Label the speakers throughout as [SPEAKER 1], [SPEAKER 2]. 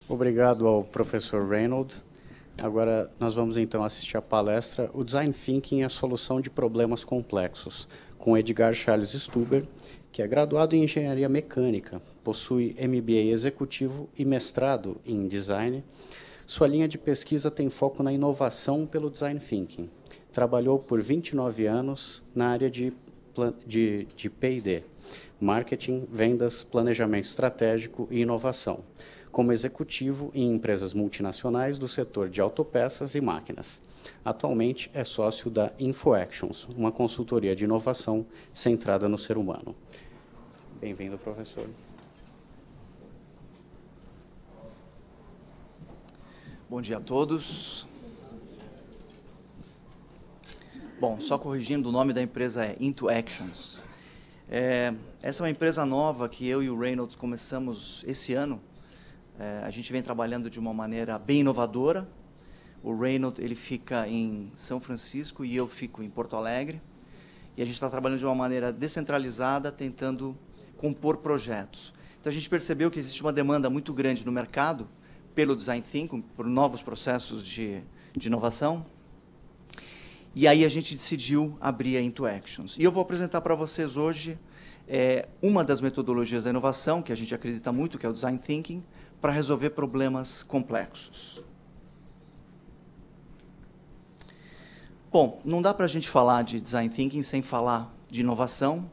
[SPEAKER 1] Obrigado ao professor Reynolds. Agora, nós vamos então assistir a palestra O Design Thinking e a Solução de Problemas Complexos, com Edgar Charles Stuber, que é graduado em Engenharia Mecânica, possui MBA Executivo e mestrado em Design. Sua linha de pesquisa tem foco na inovação pelo Design Thinking. Trabalhou por 29 anos na área de P&D, Marketing, Vendas, Planejamento Estratégico e Inovação, como executivo em empresas multinacionais do setor de autopeças e máquinas. Atualmente é sócio da InfoActions, uma consultoria de inovação centrada no ser humano. Bem-vindo, professor.
[SPEAKER 2] Bom dia a todos. Bom, só corrigindo, o nome da empresa é InfoActions. Essa é uma empresa nova que eu e o Reynolds começamos esse ano. A gente vem trabalhando de uma maneira bem inovadora. O Reynolds ele fica em São Francisco e eu fico em Porto Alegre. E a gente está trabalhando de uma maneira descentralizada, tentando compor projetos. Então, a gente percebeu que existe uma demanda muito grande no mercado pelo Design Thinking, por novos processos de inovação. E aí a gente decidiu abrir a InfoActions. E eu vou apresentar para vocês hoje uma das metodologias da inovação, que a gente acredita muito, que é o Design Thinking, para resolver problemas complexos. Bom, não dá para a gente falar de Design Thinking sem falar de inovação.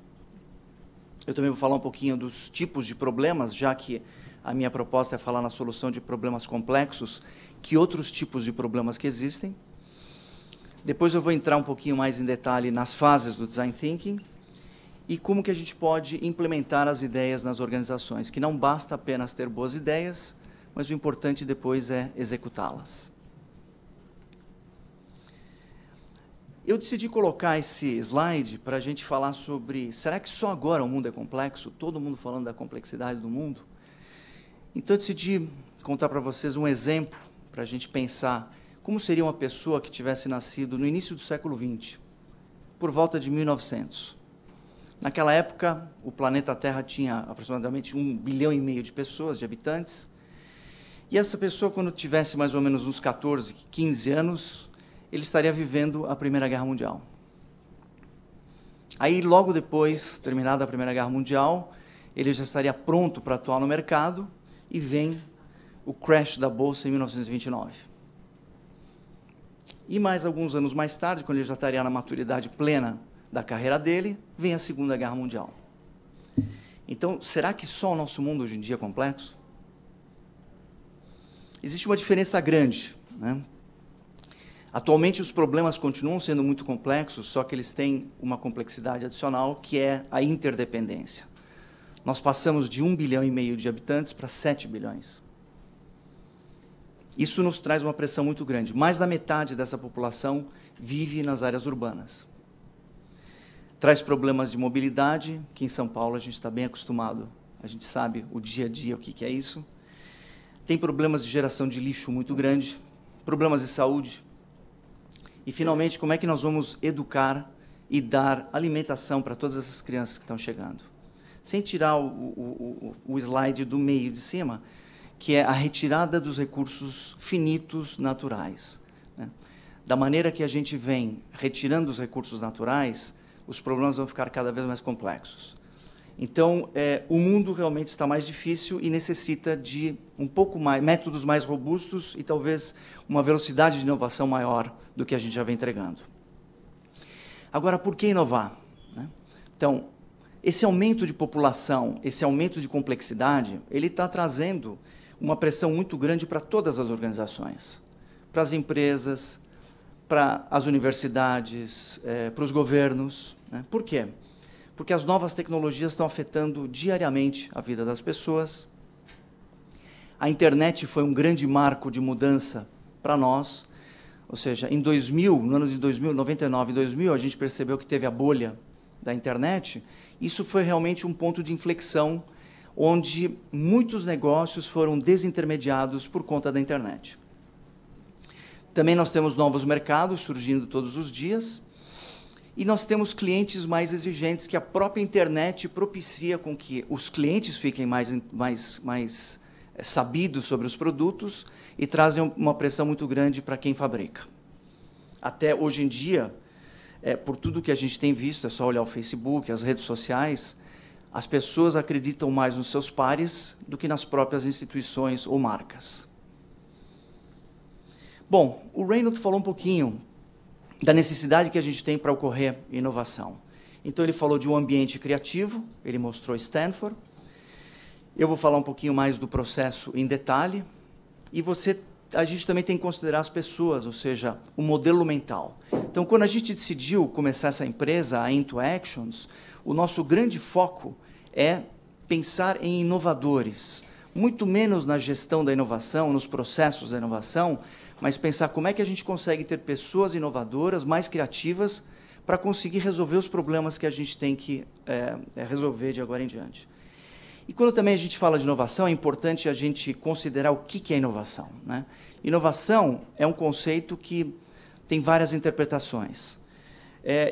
[SPEAKER 2] Eu também vou falar um pouquinho dos tipos de problemas, já que a minha proposta é falar na solução de problemas complexos, que outros tipos de problemas que existem. Depois eu vou entrar um pouquinho mais em detalhe nas fases do Design Thinking e como que a gente pode implementar as ideias nas organizações, que não basta apenas ter boas ideias, mas o importante depois é executá-las. Eu decidi colocar esse slide para a gente falar sobre, será que só agora o mundo é complexo? Todo mundo falando da complexidade do mundo? Então eu decidi contar para vocês um exemplo para a gente pensar como seria uma pessoa que tivesse nascido no início do século XX, por volta de 1900. Naquela época, o planeta Terra tinha aproximadamente 1,5 bilhão de pessoas, de habitantes, e essa pessoa, quando tivesse mais ou menos uns 14, 15 anos, ele estaria vivendo a Primeira Guerra Mundial. Aí, logo depois, terminada a Primeira Guerra Mundial, ele já estaria pronto para atuar no mercado, e vem o crash da Bolsa em 1929. E mais alguns anos mais tarde, quando ele já estaria na maturidade plena da carreira dele, vem a Segunda Guerra Mundial. Então, será que só o nosso mundo hoje em dia é complexo? Existe uma diferença grande, né? Atualmente, os problemas continuam sendo muito complexos, só que eles têm uma complexidade adicional, que é a interdependência. Nós passamos de 1,5 bilhão de habitantes para 7 bilhões. Isso nos traz uma pressão muito grande. Mais da metade dessa população vive nas áreas urbanas. Traz problemas de mobilidade, que em São Paulo a gente está bem acostumado. A gente sabe o dia a dia o que é isso. Tem problemas de geração de lixo muito grande, problemas de saúde. E, finalmente, como é que nós vamos educar e dar alimentação para todas essas crianças que estão chegando? Sem tirar o slide do meio de cima, que é a retirada dos recursos finitos naturais, né? Da maneira que a gente vem retirando os recursos naturais, os problemas vão ficar cada vez mais complexos. Então, o mundo realmente está mais difícil e necessita de um pouco mais, métodos mais robustos e talvez uma velocidade de inovação maior do que a gente já vem entregando. Agora, por que inovar, né? Então, esse aumento de população, esse aumento de complexidade, ele está trazendo uma pressão muito grande para todas as organizações, para as empresas, para as universidades, para os governos, né? Por quê? Porque as novas tecnologias estão afetando diariamente a vida das pessoas. A internet foi um grande marco de mudança para nós, ou seja, em 2000, no ano de 2000, 99 e 2000, a gente percebeu que teve a bolha da internet. Isso foi realmente um ponto de inflexão, onde muitos negócios foram desintermediados por conta da internet. Também nós temos novos mercados surgindo todos os dias, e nós temos clientes mais exigentes que a própria internet propicia com que os clientes fiquem mais sabidos sobre os produtos e trazem uma pressão muito grande para quem fabrica. Até hoje em dia, por tudo que a gente tem visto, é só olhar o Facebook, as redes sociais, as pessoas acreditam mais nos seus pares do que nas próprias instituições ou marcas. Bom, o Reynolds falou um pouquinho da necessidade que a gente tem para ocorrer inovação. Então, ele falou de um ambiente criativo, ele mostrou Stanford. Eu vou falar um pouquinho mais do processo em detalhe. E a gente também tem que considerar as pessoas, ou seja, o modelo mental. Então, quando a gente decidiu começar essa empresa, a Into Actions, o nosso grande foco é pensar em inovadores, muito menos na gestão da inovação, nos processos da inovação, mas pensar como é que a gente consegue ter pessoas inovadoras, mais criativas, para conseguir resolver os problemas que a gente tem que resolver de agora em diante. E quando também a gente fala de inovação, é importante a gente considerar o que é inovação, né? Inovação é um conceito que tem várias interpretações.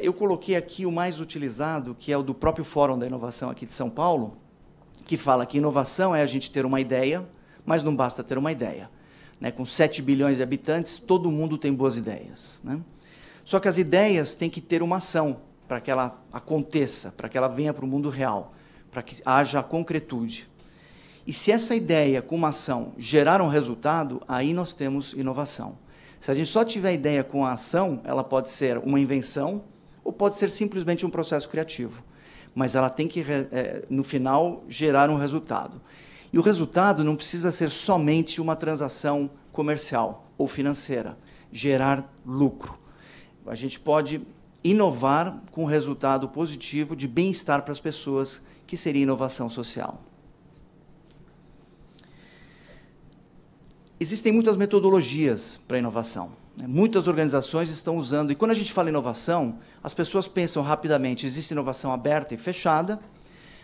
[SPEAKER 2] Eu coloquei aqui o mais utilizado, que é o do próprio Fórum da Inovação aqui de São Paulo, que fala que inovação é a gente ter uma ideia, mas não basta ter uma ideia, né? Com 7 bilhões de habitantes, todo mundo tem boas ideias, né? Só que as ideias têm que ter uma ação para que ela aconteça, para que ela venha para o mundo real, para que haja concretude. E se essa ideia com uma ação gerar um resultado, aí nós temos inovação. Se a gente só tiver ideia com a ação, ela pode ser uma invenção ou pode ser simplesmente um processo criativo. Mas ela tem que, no final, gerar um resultado. E o resultado não precisa ser somente uma transação comercial ou financeira, gerar lucro. A gente pode inovar com resultado positivo de bem-estar para as pessoas, que seria inovação social. Existem muitas metodologias para inovação, né? Muitas organizações estão usando, e quando a gente fala inovação, as pessoas pensam rapidamente, existe inovação aberta e fechada,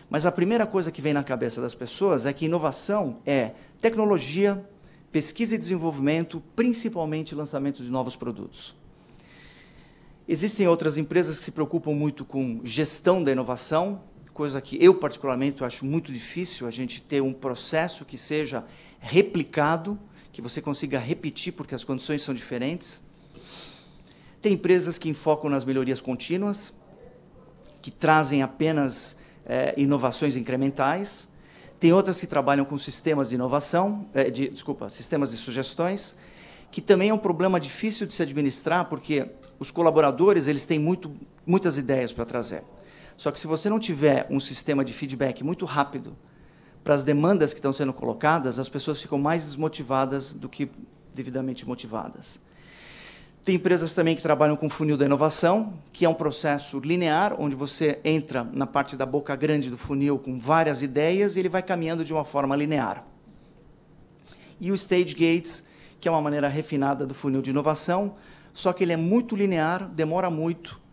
[SPEAKER 2] mas a primeira coisa que vem na cabeça das pessoas é que inovação é tecnologia, pesquisa e desenvolvimento, principalmente lançamento de novos produtos. Existem outras empresas que se preocupam muito com gestão da inovação, coisa que eu, particularmente, acho muito difícil, a gente ter um processo que seja replicado, que você consiga repetir, porque as condições são diferentes. Tem empresas que enfocam nas melhorias contínuas, que trazem apenas inovações incrementais. Tem outras que trabalham com sistemas de inovação, sistemas de sugestões, que também é um problema difícil de se administrar, porque os colaboradores eles têm muitas ideias para trazer. Só que se você não tiver um sistema de feedback muito rápido para as demandas que estão sendo colocadas, as pessoas ficam mais desmotivadas do que devidamente motivadas. Tem empresas também que trabalham com funil da inovação, que é um processo linear, onde você entra na parte da boca grande do funil com várias ideias e ele vai caminhando de uma forma linear. E o Stage Gates, que é uma maneira refinada do funil de inovação, só que ele é muito linear, demora muito,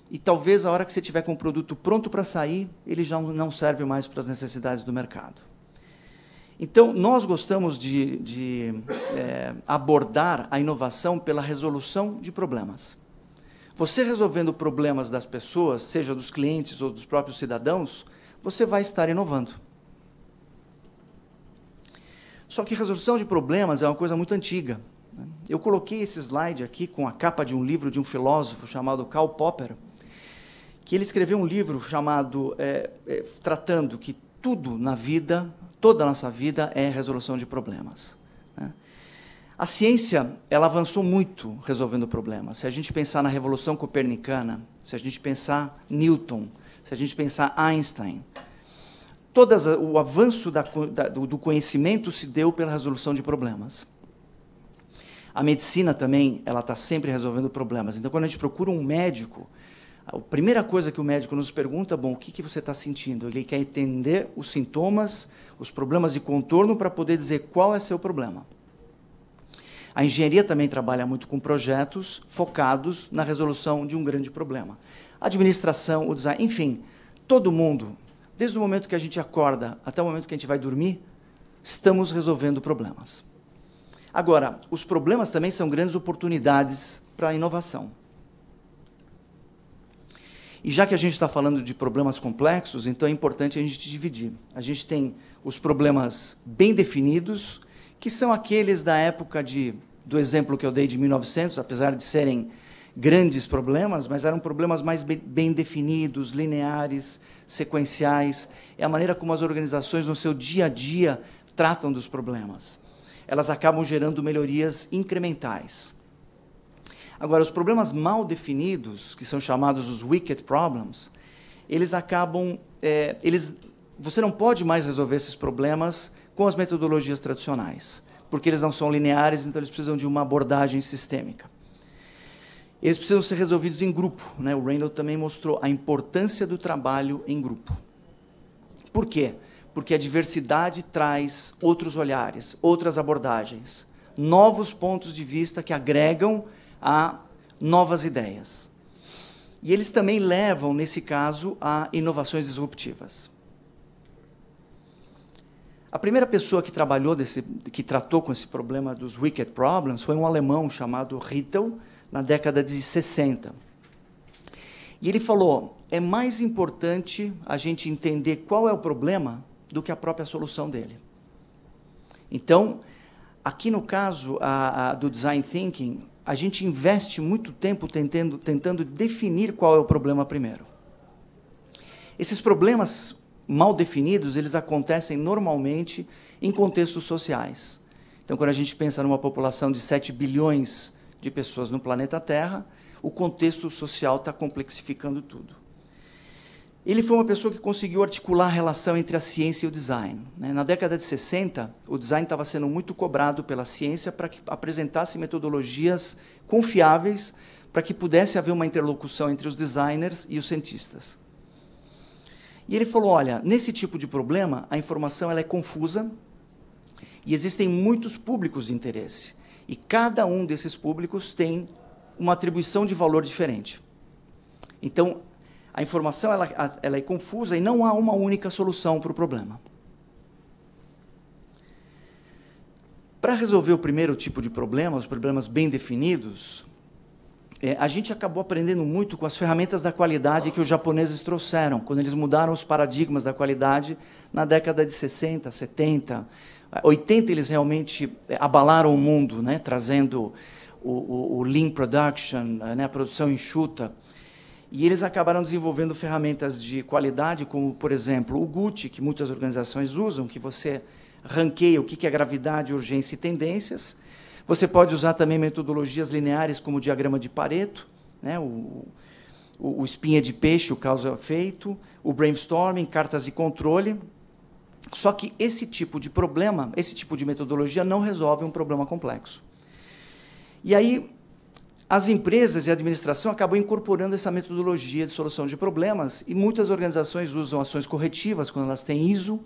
[SPEAKER 2] e talvez a hora que você tiver com o produto pronto para sair, ele já não serve mais para as necessidades do mercado. Então, nós gostamos de abordar a inovação pela resolução de problemas. Você resolvendo problemas das pessoas, seja dos clientes ou dos próprios cidadãos, você vai estar inovando. Só que resolução de problemas é uma coisa muito antiga. Eu coloquei esse slide aqui com a capa de um livro de um filósofo chamado Karl Popper, que ele escreveu um livro chamado tratando que tudo na vida, toda a nossa vida é resolução de problemas, né? A ciência ela avançou muito resolvendo problemas. Se a gente pensar na Revolução Copernicana, se a gente pensar Newton, se a gente pensar Einstein, o avanço do conhecimento se deu pela resolução de problemas. A medicina também ela está sempre resolvendo problemas. Então, quando a gente procura um médico, a primeira coisa que o médico nos pergunta, bom, o que você está sentindo? Ele quer entender os sintomas, os problemas de contorno, para poder dizer qual é seu problema. A engenharia também trabalha muito com projetos focados na resolução de um grande problema. A administração, o design, enfim, todo mundo, desde o momento que a gente acorda até o momento que a gente vai dormir, estamos resolvendo problemas. Agora, os problemas também são grandes oportunidades para a inovação. E já que a gente está falando de problemas complexos, então é importante a gente dividir. A gente tem os problemas bem definidos, que são aqueles da época do exemplo que eu dei de 1900, apesar de serem grandes problemas, mas eram problemas mais bem definidos, lineares, sequenciais. É a maneira como as organizações, no seu dia a dia, tratam dos problemas. Elas acabam gerando melhorias incrementais. Agora, os problemas mal definidos, que são chamados os wicked problems, eles acabam... você não pode mais resolver esses problemas com as metodologias tradicionais, porque eles não são lineares, então eles precisam de uma abordagem sistêmica. Eles precisam ser resolvidos em grupo, né? O Reynolds também mostrou a importância do trabalho em grupo. Por quê? Porque a diversidade traz outros olhares, outras abordagens, novos pontos de vista que agregam a novas ideias. E eles também levam, nesse caso, a inovações disruptivas. A primeira pessoa que tratou com esse problema dos wicked problems foi um alemão chamado Rittel, na década de 60. E ele falou, é mais importante a gente entender qual é o problema do que a própria solução dele. Então, aqui no caso do Design Thinking, a gente investe muito tempo tentando definir qual é o problema primeiro. Esses problemas mal definidos, eles acontecem normalmente em contextos sociais. Então, quando a gente pensa numa população de 7 bilhões de pessoas no planeta Terra, o contexto social está complexificando tudo. Ele foi uma pessoa que conseguiu articular a relação entre a ciência e o design, né? Na década de 60, o design estava sendo muito cobrado pela ciência para que apresentasse metodologias confiáveis para que pudesse haver uma interlocução entre os designers e os cientistas. E ele falou, olha, nesse tipo de problema, a informação ela é confusa e existem muitos públicos de interesse. E cada um desses públicos tem uma atribuição de valor diferente. Então, a informação ela é confusa e não há uma única solução para o problema. Para resolver o primeiro tipo de problema, os problemas bem definidos, a gente acabou aprendendo muito com as ferramentas da qualidade que os japoneses trouxeram, quando eles mudaram os paradigmas da qualidade na década de 60, 70, 80, eles realmente abalaram o mundo, né, trazendo o Lean Production, né, a produção enxuta. E eles acabaram desenvolvendo ferramentas de qualidade, como, por exemplo, o GUT, que muitas organizações usam, que você ranqueia o que é gravidade, urgência e tendências. Você pode usar também metodologias lineares, como o diagrama de Pareto, né, o espinha de peixe, o causa-efeito, o brainstorming, cartas de controle. Só que esse tipo de problema, esse tipo de metodologia não resolve um problema complexo. E aí, as empresas e a administração acabam incorporando essa metodologia de solução de problemas e muitas organizações usam ações corretivas quando elas têm ISO,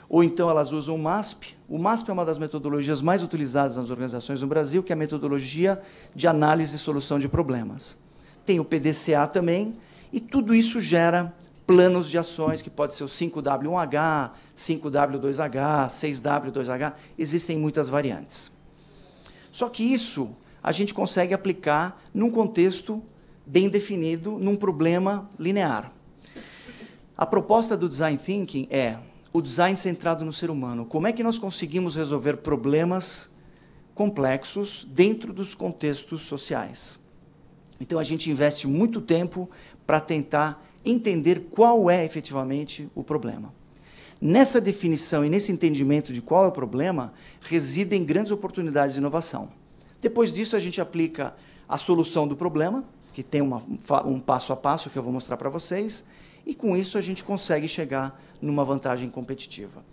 [SPEAKER 2] ou então elas usam o MASP. O MASP é uma das metodologias mais utilizadas nas organizações no Brasil, que é a metodologia de análise e solução de problemas. Tem o PDCA também, e tudo isso gera planos de ações, que pode ser o 5W1H, 5W2H, 6W2H, existem muitas variantes. Só que isso a gente consegue aplicar num contexto bem definido, num problema linear. A proposta do Design Thinking é o design centrado no ser humano. Como é que nós conseguimos resolver problemas complexos dentro dos contextos sociais? Então, a gente investe muito tempo para tentar entender qual é efetivamente o problema. Nessa definição e nesse entendimento de qual é o problema, residem grandes oportunidades de inovação. Depois disso, a gente aplica a solução do problema, que tem um passo a passo que eu vou mostrar para vocês, e com isso a gente consegue chegar numa vantagem competitiva.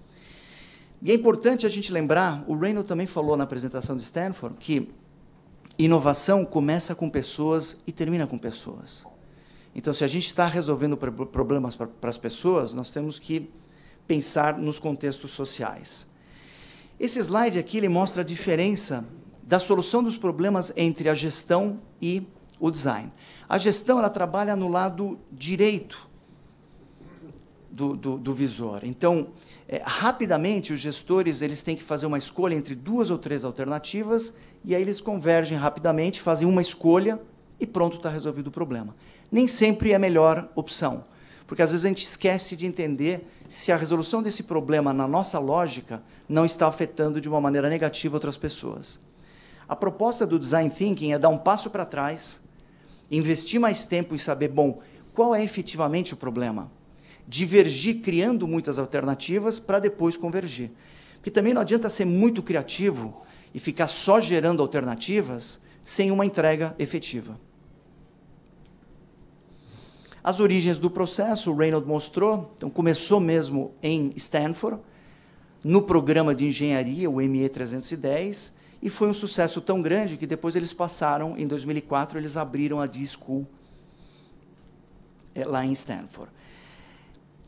[SPEAKER 2] E é importante a gente lembrar, o Reynolds também falou na apresentação de Stanford, que inovação começa com pessoas e termina com pessoas. Então, se a gente está resolvendo problemas para as pessoas, nós temos que pensar nos contextos sociais. Esse slide aqui ele mostra a diferença da solução dos problemas entre a gestão e o design. A gestão ela trabalha no lado direito do visor. Então, rapidamente, os gestores eles têm que fazer uma escolha entre 2 ou 3 alternativas, e aí eles convergem rapidamente, fazem uma escolha e pronto, está resolvido o problema. nem sempre é a melhor opção, porque às vezes a gente esquece de entender se a resolução desse problema na nossa lógica não está afetando de uma maneira negativa outras pessoas. A proposta do Design Thinking é dar um passo para trás, investir mais tempo em saber, bom, qual é efetivamente o problema? Divergir criando muitas alternativas para depois convergir. Porque também não adianta ser muito criativo e ficar só gerando alternativas sem uma entrega efetiva. As origens do processo, o Reynolds mostrou, então começou mesmo em Stanford, no programa de engenharia, o ME310, e foi um sucesso tão grande que depois eles passaram, em 2004, eles abriram a D-School lá em Stanford.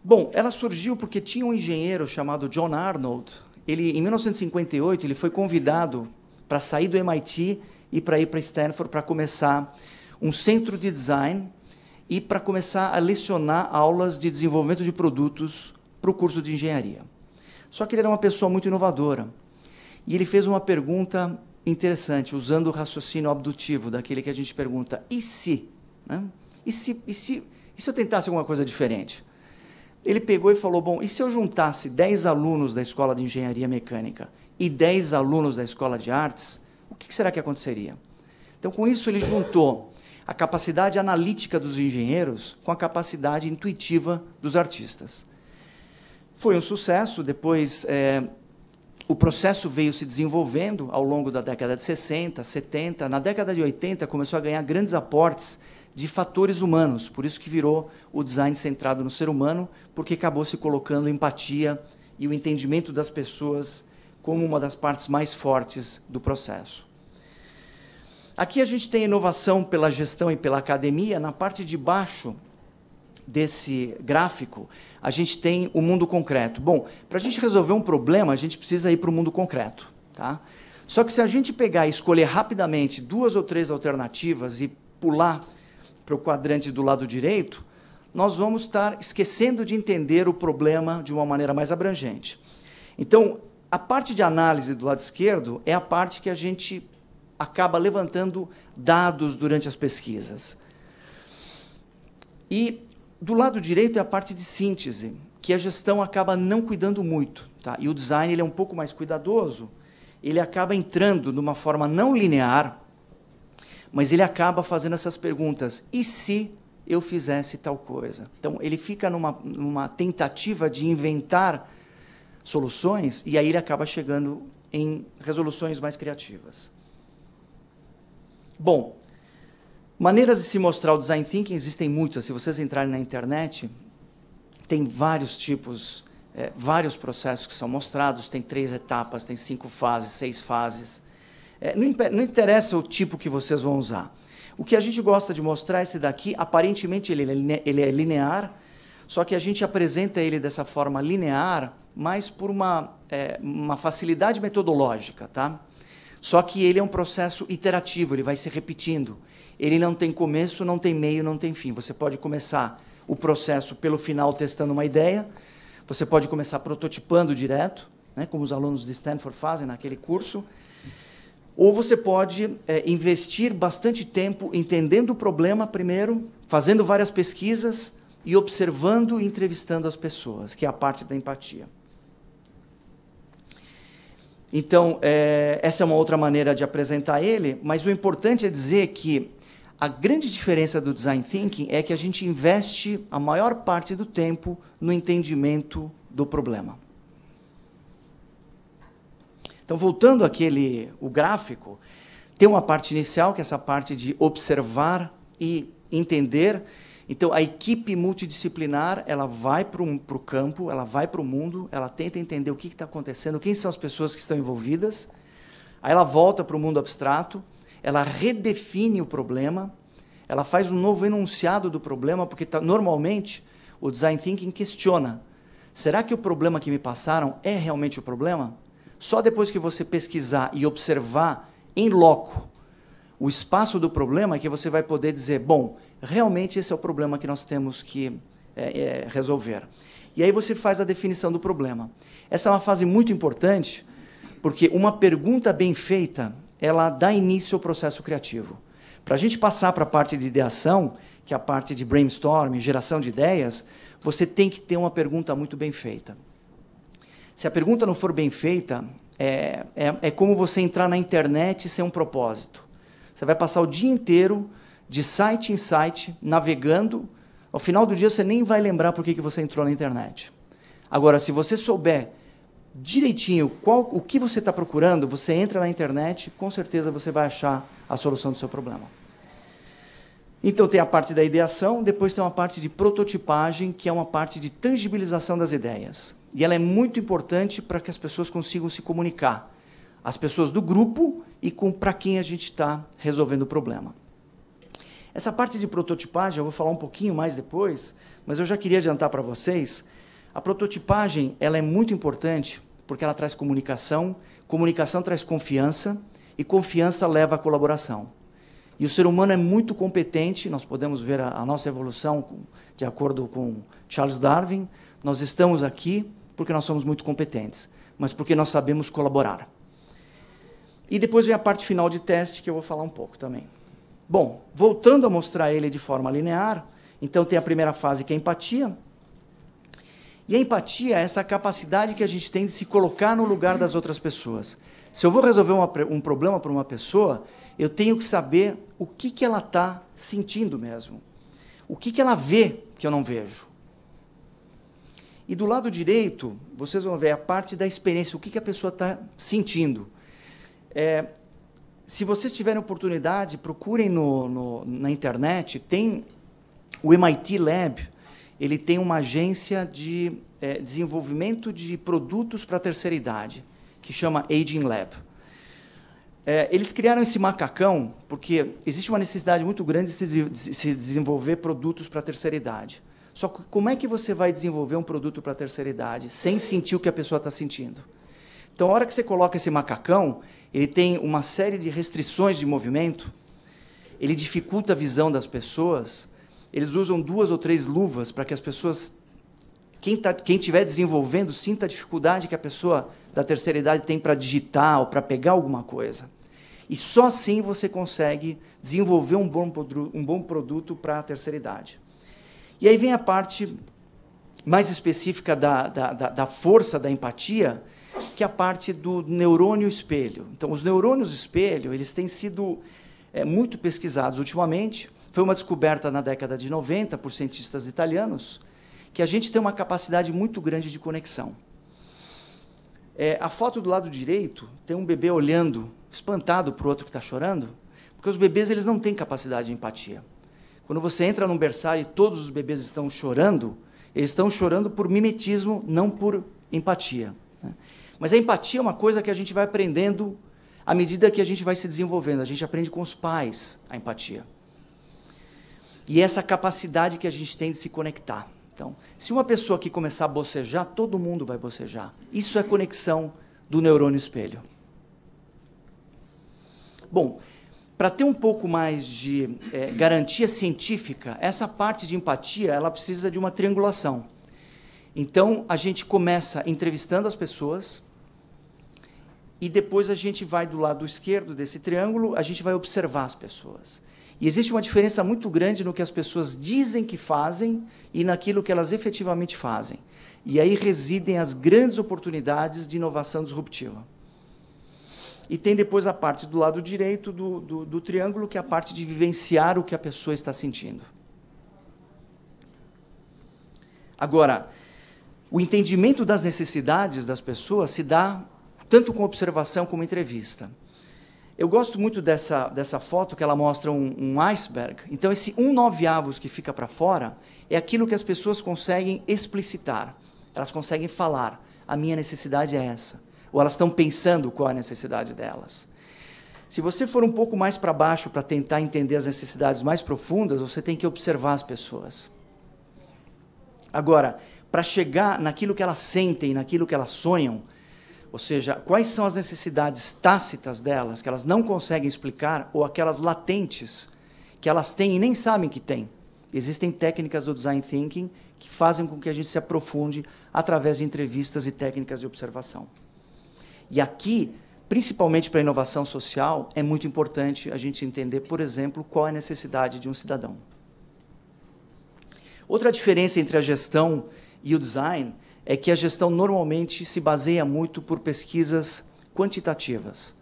[SPEAKER 2] Bom, ela surgiu porque tinha um engenheiro chamado John Arnold. Ele, em 1958, ele foi convidado para sair do MIT e para ir para Stanford para começar um centro de design e para começar a lecionar aulas de desenvolvimento de produtos para o curso de engenharia. Só que ele era uma pessoa muito inovadora. E ele fez uma pergunta interessante, usando o raciocínio abdutivo, daquele que a gente pergunta, e se? Né? E se eu tentasse alguma coisa diferente? Ele pegou e falou, bom, e se eu juntasse 10 alunos da escola de engenharia mecânica e 10 alunos da escola de artes, o que será que aconteceria? Então, com isso, ele juntou a capacidade analítica dos engenheiros com a capacidade intuitiva dos artistas. Foi um sucesso, depois o processo veio se desenvolvendo ao longo da década de 60, 70, na década de 80 começou a ganhar grandes aportes de fatores humanos, por isso que virou o design centrado no ser humano, porque acabou se colocando empatia e o entendimento das pessoas como uma das partes mais fortes do processo. Aqui a gente tem inovação pela gestão e pela academia. Na parte de baixo desse gráfico, a gente tem o mundo concreto. Bom, para a gente resolver um problema, a gente precisa ir para o mundo concreto. Tá? Só que se a gente pegar e escolher rapidamente 2 ou 3 alternativas e pular para o quadrante do lado direito, nós vamos estar esquecendo de entender o problema de uma maneira mais abrangente. Então, a parte de análise do lado esquerdo é a parte que a gente acaba levantando dados durante as pesquisas. E do lado direito é a parte de síntese, que a gestão acaba não cuidando muito. Tá? E o design ele é um pouco mais cuidadoso, ele acaba entrando de uma forma não linear, mas ele acaba fazendo essas perguntas. E se eu fizesse tal coisa? Então, ele fica numa tentativa de inventar soluções, e aí ele acaba chegando em resoluções mais criativas. Bom, maneiras de se mostrar o Design Thinking existem muitas. Se vocês entrarem na internet, tem vários tipos, vários processos que são mostrados, tem 3 etapas, tem 5 fases, 6 fases. Não interessa o tipo que vocês vão usar. O que a gente gosta de mostrar é esse daqui, aparentemente ele é linear, só que a gente apresenta ele dessa forma linear, mas por uma facilidade metodológica. Tá? Só que ele é um processo iterativo, ele vai se repetindo. Ele não tem começo, não tem meio, não tem fim. Você pode começar o processo pelo final testando uma ideia, você pode começar prototipando direto, né, como os alunos de Stanford fazem naquele curso, ou você pode investir bastante tempo entendendo o problema primeiro, fazendo várias pesquisas e observando e entrevistando as pessoas, que é a parte da empatia. Então, essa é uma outra maneira de apresentar ele, mas o importante é dizer que a grande diferença do Design Thinking é que a gente investe a maior parte do tempo no entendimento do problema. Então, voltando o gráfico, tem uma parte inicial, que é essa parte de observar e entender. Então, a equipe multidisciplinar, ela vai para o campo, ela vai para o mundo, ela tenta entender o que está acontecendo, quem são as pessoas que estão envolvidas, aí ela volta para o mundo abstrato, ela redefine o problema, ela faz um novo enunciado do problema, porque normalmente o Design Thinking questiona, será que o problema que me passaram é realmente o problema? Só depois que você pesquisar e observar em loco o espaço do problema é que você vai poder dizer, bom, realmente esse é o problema que nós temos que resolver. E aí você faz a definição do problema. Essa é uma fase muito importante, porque uma pergunta bem feita, ela dá início ao processo criativo. Para a gente passar para a parte de ideação, que é a parte de brainstorming, geração de ideias, você tem que ter uma pergunta muito bem feita. Se a pergunta não for bem feita, é como você entrar na internet sem um propósito. Você vai passar o dia inteiro, de site em site, navegando. Ao final do dia, você nem vai lembrar por que você entrou na internet. Agora, se você souber direitinho o que você está procurando, você entra na internet, com certeza você vai achar a solução do seu problema. Então, tem a parte da ideação, depois tem uma parte de prototipagem, que é uma parte de tangibilização das ideias. E ela é muito importante para que as pessoas consigam se comunicar. As pessoas do grupo e para quem a gente está resolvendo o problema. Essa parte de prototipagem, eu vou falar um pouquinho mais depois, mas eu já queria adiantar para vocês, a prototipagem ela é muito importante porque ela traz comunicação, comunicação traz confiança, e confiança leva à colaboração. E o ser humano é muito competente, nós podemos ver a nossa evolução de acordo com Charles Darwin, nós estamos aqui porque nós somos muito competentes, mas porque nós sabemos colaborar. E depois vem a parte final de teste, que eu vou falar um pouco também. Bom, voltando a mostrar ele de forma linear, então tem a primeira fase, que é a empatia. E a empatia é essa capacidade que a gente tem de se colocar no lugar das outras pessoas. Se eu vou resolver um problema para uma pessoa, eu tenho que saber o que ela está sentindo mesmo. O que ela vê que eu não vejo. E do lado direito, vocês vão ver a parte da experiência, o que a pessoa está sentindo. Se vocês tiverem oportunidade, procurem na internet, tem o MIT Lab, ele tem uma agência de desenvolvimento de produtos para a terceira idade, que chama Aging Lab. Eles criaram esse macacão porque existe uma necessidade muito grande de se desenvolver produtos para a terceira idade. Só que como é que você vai desenvolver um produto para a terceira idade sem sentir o que a pessoa está sentindo? Então, a hora que você coloca esse macacão, ele tem uma série de restrições de movimento, ele dificulta a visão das pessoas, eles usam 2 ou 3 luvas para que as pessoas, quem estiver desenvolvendo, sinta a dificuldade que a pessoa da terceira idade tem para digitar ou para pegar alguma coisa. E só assim você consegue desenvolver um bom produto para a terceira idade. E aí vem a parte mais específica da força da empatia, que é a parte do neurônio espelho. Então, os neurônios espelho, eles têm sido muito pesquisados ultimamente. Foi uma descoberta na década de 90 por cientistas italianos, que a gente tem uma capacidade muito grande de conexão. A foto do lado direito tem um bebê olhando, espantado para o outro que está chorando, porque os bebês eles não têm capacidade de empatia. Quando você entra num berçário e todos os bebês estão chorando, eles estão chorando por mimetismo, não por empatia. Mas a empatia é uma coisa que a gente vai aprendendo à medida que a gente vai se desenvolvendo. A gente aprende com os pais a empatia. E essa capacidade que a gente tem de se conectar. Então, se uma pessoa aqui começar a bocejar, todo mundo vai bocejar. Isso é conexão do neurônio espelho. Bom, para ter um pouco mais de garantia científica, essa parte de empatia ela precisa de uma triangulação. Então, a gente começa entrevistando as pessoas e depois a gente vai do lado esquerdo desse triângulo, a gente vai observar as pessoas. E existe uma diferença muito grande no que as pessoas dizem que fazem e naquilo que elas efetivamente fazem. E aí residem as grandes oportunidades de inovação disruptiva. E tem depois a parte do lado direito do triângulo, que é a parte de vivenciar o que a pessoa está sentindo. Agora, o entendimento das necessidades das pessoas se dá tanto com observação como entrevista. Eu gosto muito dessa foto que ela mostra um iceberg. Então, esse 1/9 que fica para fora é aquilo que as pessoas conseguem explicitar. Elas conseguem falar, a minha necessidade é essa. Ou elas estão pensando qual é a necessidade delas. Se você for um pouco mais para baixo para tentar entender as necessidades mais profundas, você tem que observar as pessoas. Agora, para chegar naquilo que elas sentem, naquilo que elas sonham, ou seja, quais são as necessidades tácitas delas, que elas não conseguem explicar, ou aquelas latentes, que elas têm e nem sabem que têm. Existem técnicas do Design Thinking que fazem com que a gente se aprofunde através de entrevistas e técnicas de observação. E aqui, principalmente para a inovação social, é muito importante a gente entender, por exemplo, qual é a necessidade de um cidadão. Outra diferença entre a gestão e o design é que a gestão normalmente se baseia muito por pesquisas quantitativas.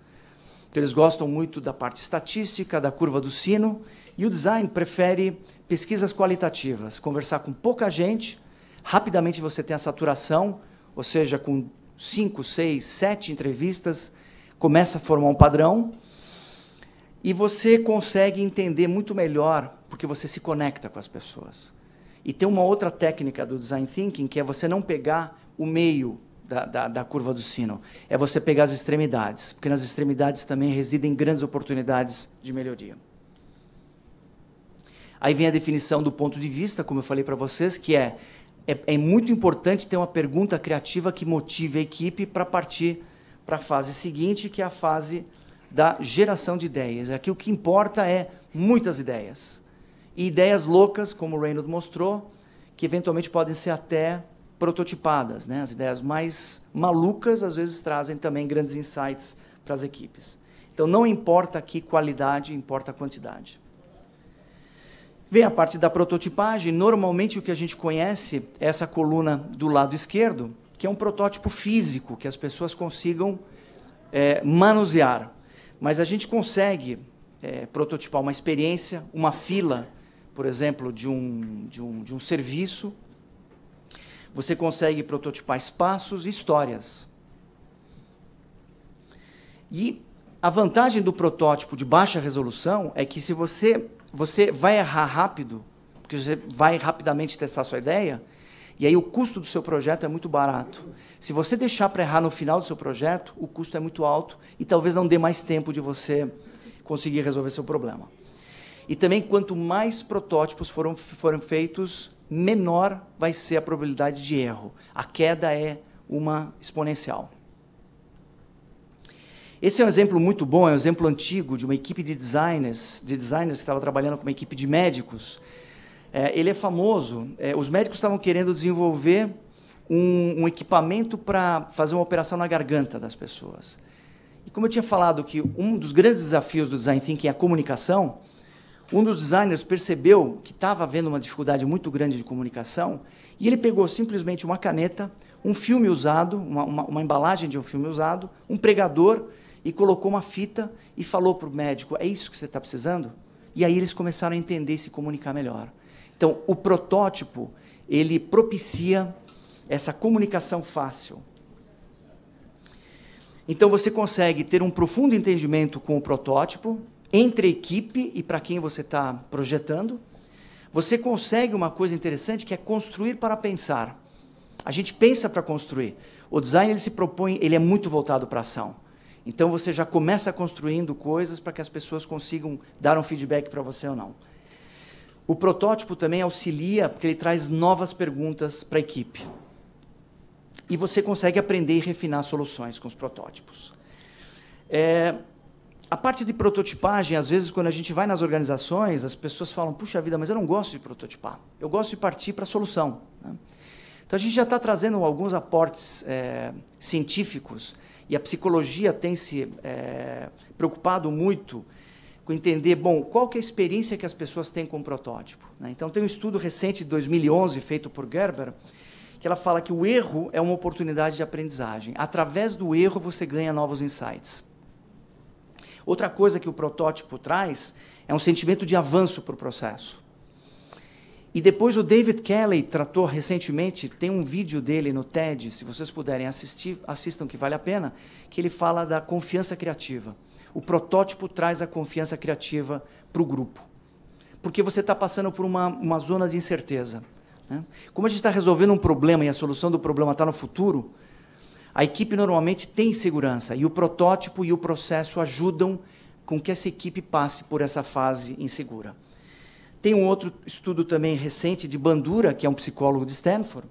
[SPEAKER 2] Então, eles gostam muito da parte estatística, da curva do sino, e o design prefere pesquisas qualitativas, conversar com pouca gente, rapidamente você tem a saturação, ou seja, com 5, 6, 7 entrevistas, começa a formar um padrão, e você consegue entender muito melhor, porque você se conecta com as pessoas. E tem uma outra técnica do Design Thinking, que é você não pegar o meio da curva do sino, é você pegar as extremidades, porque nas extremidades também residem grandes oportunidades de melhoria. Aí vem a definição do ponto de vista, como eu falei para vocês, que é muito importante ter uma pergunta criativa que motive a equipe para partir para a fase seguinte, que é a fase da geração de ideias. Aqui o que importa é muitas ideias. E ideias loucas, como o Reynolds mostrou, que eventualmente podem ser até prototipadas, né? As ideias mais malucas, às vezes, trazem também grandes insights para as equipes. Então, não importa aqui qualidade, importa a quantidade. Vem a parte da prototipagem. Normalmente, o que a gente conhece é essa coluna do lado esquerdo, que é um protótipo físico, que as pessoas consigam manusear. Mas a gente consegue prototipar uma experiência, uma fila, por exemplo, de um serviço. Você consegue prototipar espaços e histórias. E a vantagem do protótipo de baixa resolução é que se você vai errar rápido, porque você vai rapidamente testar a sua ideia, e aí o custo do seu projeto é muito barato. Se você deixar para errar no final do seu projeto, o custo é muito alto e talvez não dê mais tempo de você conseguir resolver seu problema. E também, quanto mais protótipos foram feitos, menor vai ser a probabilidade de erro. A queda é uma exponencial. Esse é um exemplo muito bom, é um exemplo antigo de uma equipe de designers que estava trabalhando com uma equipe de médicos. Ele é famoso. Os médicos estavam querendo desenvolver um equipamento para fazer uma operação na garganta das pessoas. E como eu tinha falado que um dos grandes desafios do Design Thinking é a comunicação, um dos designers percebeu que estava havendo uma dificuldade muito grande de comunicação e ele pegou simplesmente uma caneta, um filme usado, uma embalagem de um filme usado, um pregador e colocou uma fita e falou para o médico, é isso que você está precisando? E aí eles começaram a entender e se comunicar melhor. Então, o protótipo, ele propicia essa comunicação fácil. Então, você consegue ter um profundo entendimento com o protótipo, entre a equipe e para quem você está projetando. Você consegue uma coisa interessante, que é construir para pensar. A gente pensa para construir. O design ele se propõe, ele é muito voltado para a ação. Então, você já começa construindo coisas para que as pessoas consigam dar um feedback para você ou não. O protótipo também auxilia, porque ele traz novas perguntas para a equipe. E você consegue aprender e refinar soluções com os protótipos. A parte de prototipagem, às vezes, quando a gente vai nas organizações, as pessoas falam, puxa vida, mas eu não gosto de prototipar. Eu gosto de partir para a solução. Né? Então, a gente já está trazendo alguns aportes científicos, e a psicologia tem se preocupado muito com entender, bom, qual que é a experiência que as pessoas têm com o protótipo. Né? Então, tem um estudo recente de 2011, feito por Gerber, que ela fala que o erro é uma oportunidade de aprendizagem. Através do erro, você ganha novos insights. Outra coisa que o protótipo traz é um sentimento de avanço para o processo. E depois o David Kelley tratou recentemente, tem um vídeo dele no TED, se vocês puderem assistir, assistam que vale a pena, que ele fala da confiança criativa. O protótipo traz a confiança criativa para o grupo. Porque você está passando por uma zona de incerteza. Né? Como a gente está resolvendo um problema e a solução do problema está no futuro, a equipe normalmente tem segurança, e o protótipo e o processo ajudam com que essa equipe passe por essa fase insegura. Tem um outro estudo também recente de Bandura, que é um psicólogo de Stanford,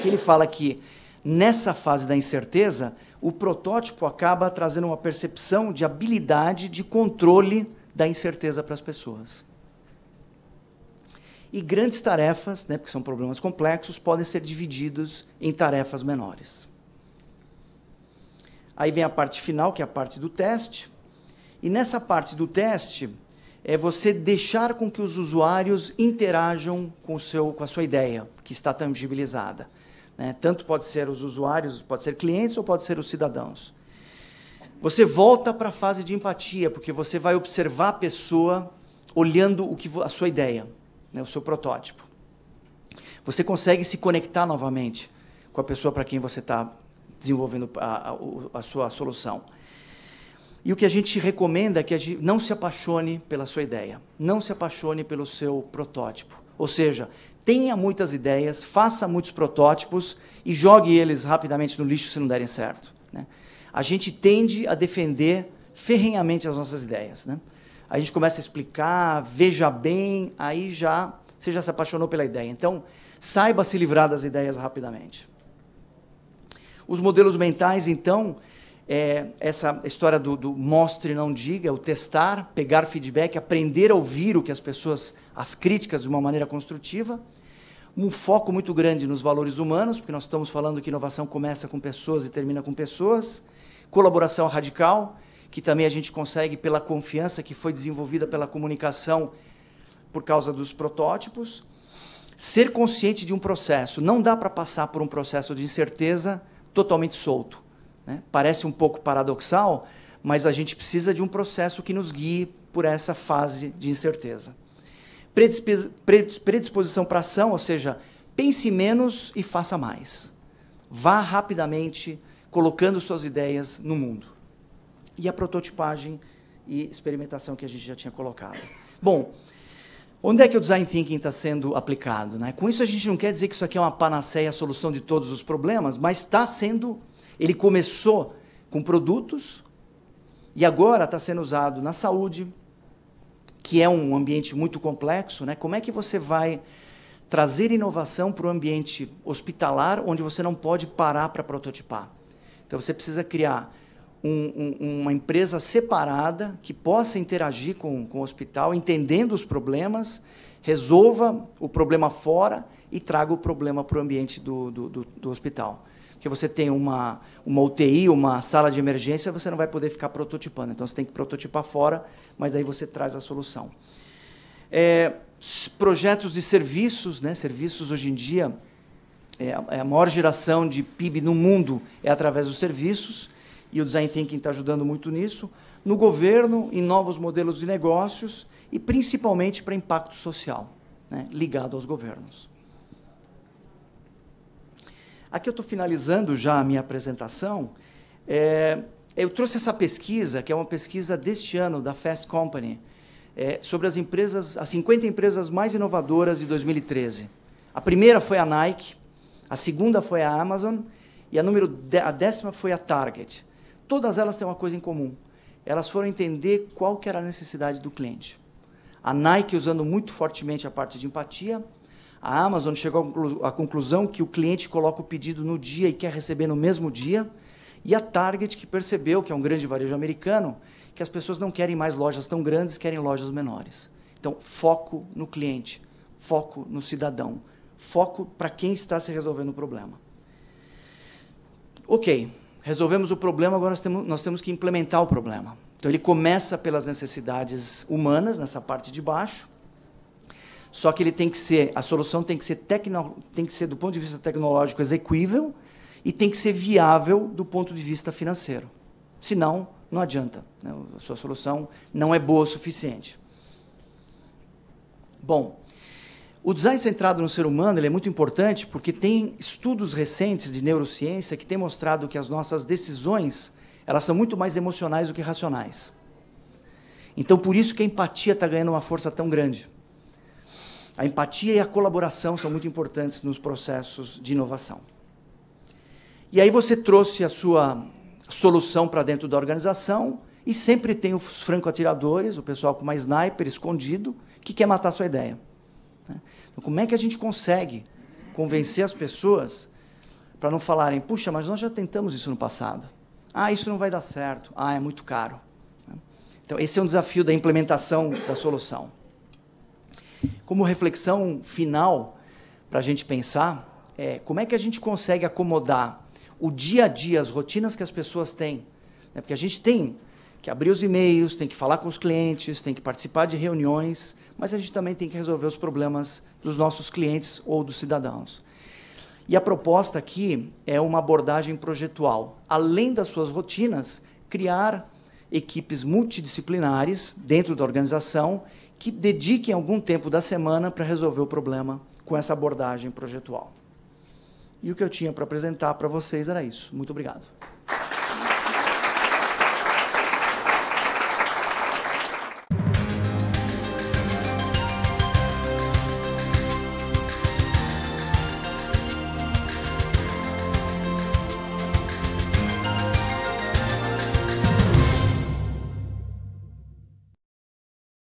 [SPEAKER 2] que ele fala que, nessa fase da incerteza, o protótipo acaba trazendo uma percepção de habilidade de controle da incerteza para as pessoas. E grandes tarefas, né, porque são problemas complexos, podem ser divididos em tarefas menores. Aí vem a parte final, que é a parte do teste. E nessa parte do teste, é você deixar com que os usuários interajam com a sua ideia, que está tangibilizada. Né? Tanto pode ser os usuários, pode ser clientes ou pode ser os cidadãos. Você volta para a fase de empatia, porque você vai observar a pessoa olhando a sua ideia, né, o seu protótipo. Você consegue se conectar novamente com a pessoa para quem você está desenvolvendo a sua solução. E o que a gente recomenda é que a gente não se apaixone pela sua ideia, não se apaixone pelo seu protótipo. Ou seja, tenha muitas ideias, faça muitos protótipos e jogue eles rapidamente no lixo se não derem certo. Né? A gente tende a defender ferrenhamente as nossas ideias. Né? A gente começa a explicar, veja bem, aí você já se apaixonou pela ideia. Então, saiba se livrar das ideias rapidamente. Os modelos mentais, então, essa história do mostre e não diga, o testar, pegar feedback, aprender a ouvir o que as críticas de uma maneira construtiva, um foco muito grande nos valores humanos, porque nós estamos falando que inovação começa com pessoas e termina com pessoas, colaboração radical, que também a gente consegue pela confiança que foi desenvolvida pela comunicação por causa dos protótipos, ser consciente de um processo, não dá para passar por um processo de incerteza totalmente solto. Né? Parece um pouco paradoxal, mas a gente precisa de um processo que nos guie por essa fase de incerteza. Predisposição para ação, ou seja, pense menos e faça mais. Vá rapidamente colocando suas ideias no mundo. E a prototipagem e experimentação que a gente já tinha colocado. Bom, onde é que o Design Thinking está sendo aplicado? Né? Com isso, a gente não quer dizer que isso aqui é uma panaceia, a solução de todos os problemas, mas está sendo... Ele começou com produtos e agora está sendo usado na saúde, que é um ambiente muito complexo. Né? Como é que você vai trazer inovação para o ambiente hospitalar, onde você não pode parar para prototipar? Então, você precisa criar uma empresa separada que possa interagir com o hospital, entendendo os problemas, resolva o problema fora e traga o problema para o ambiente do hospital. Porque você tem uma UTI, uma sala de emergência, você não vai poder ficar prototipando. Então, você tem que prototipar fora, mas daí você traz a solução. Projetos de serviços, né? Serviços, hoje em dia, a maior geração de PIB no mundo é através dos serviços, e o Design Thinking está ajudando muito nisso, no governo, em novos modelos de negócios, e principalmente para impacto social, né? Ligado aos governos. Aqui eu estou finalizando já a minha apresentação. Eu trouxe essa pesquisa, que é uma pesquisa deste ano, da Fast Company, sobre as 50 empresas mais inovadoras de 2013. A primeira foi a Nike, a segunda foi a Amazon, e a 10ª foi a Target. Todas elas têm uma coisa em comum. Elas foram entender qual que era a necessidade do cliente. A Nike usando muito fortemente a parte de empatia, a Amazon chegou à conclusão que o cliente coloca o pedido no dia e quer receber no mesmo dia. E a Target, que percebeu, que é um grande varejo americano, que as pessoas não querem mais lojas tão grandes, querem lojas menores. Então, foco no cliente, foco no cidadão, foco para quem está se resolvendo o problema. Ok, resolvemos o problema, agora nós temos que implementar o problema. Então, ele começa pelas necessidades humanas, nessa parte de baixo, só que a solução tem que ser do ponto de vista tecnológico execuível e tem que ser viável do ponto de vista financeiro. Senão, não adianta. Né? A sua solução não é boa o suficiente. Bom, o design centrado no ser humano ele é muito importante porque tem estudos recentes de neurociência que têm mostrado que as nossas decisões elas são muito mais emocionais do que racionais. Então, por isso que a empatia está ganhando uma força tão grande. A empatia e a colaboração são muito importantes nos processos de inovação. E aí você trouxe a sua solução para dentro da organização e sempre tem os franco-atiradores, o pessoal com uma sniper escondido, que quer matar a sua ideia. Então, como é que a gente consegue convencer as pessoas para não falarem, puxa, mas nós já tentamos isso no passado. Ah, isso não vai dar certo. Ah, é muito caro. Então, esse é um desafio da implementação da solução. Como reflexão final, para a gente pensar, como é que a gente consegue acomodar o dia a dia, as rotinas que as pessoas têm. Porque a gente tem que abrir os e-mails, tem que falar com os clientes, tem que participar de reuniões, mas a gente também tem que resolver os problemas dos nossos clientes ou dos cidadãos. E a proposta aqui é uma abordagem projetual. Além das suas rotinas, criar equipes multidisciplinares dentro da organização que dediquem algum tempo da semana para resolver o problema com essa abordagem projetual. E o que eu tinha para apresentar para vocês era isso. Muito obrigado.